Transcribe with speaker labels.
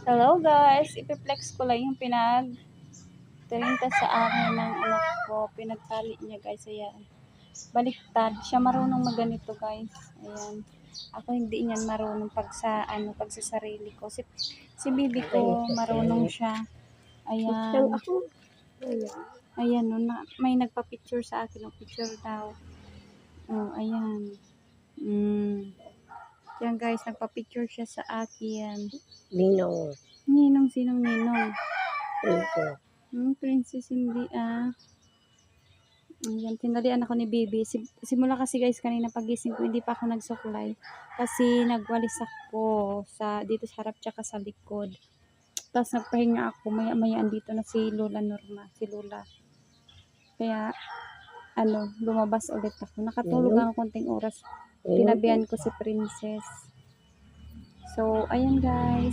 Speaker 1: Hello guys, ipiplex ko lang yung pinag-trinta sa akin ng anak ko. Pinagtali niya guys, ayan. Baliktad, siya marunong maganito guys. Ayan. Ako hindi niyan marunong pag sa sarili ko. Si bibi ko marunong siya. Ayan. Ayan, no, may nagpa-picture sa akin, picture daw. Oh, ayan. Yan guys, nagpa-picture siya sa akin.
Speaker 2: Ninong.
Speaker 1: Ninong, sinong ninong?
Speaker 2: Princess.
Speaker 1: Princess hindi Ayan, tinalian ako ni baby. Simula kasi guys, kanina pagising ko, hindi pa ako nagsuklay. Kasi nagwalis ako dito sa harap tsaka sa likod. Tapos nagpahinga ako, maya-maya andito na si Lola Norma, si Lola. Kaya, lumabas ulit ako. Nakatulog ako konting oras. Tinabihan ko si Princess. So, ayan guys.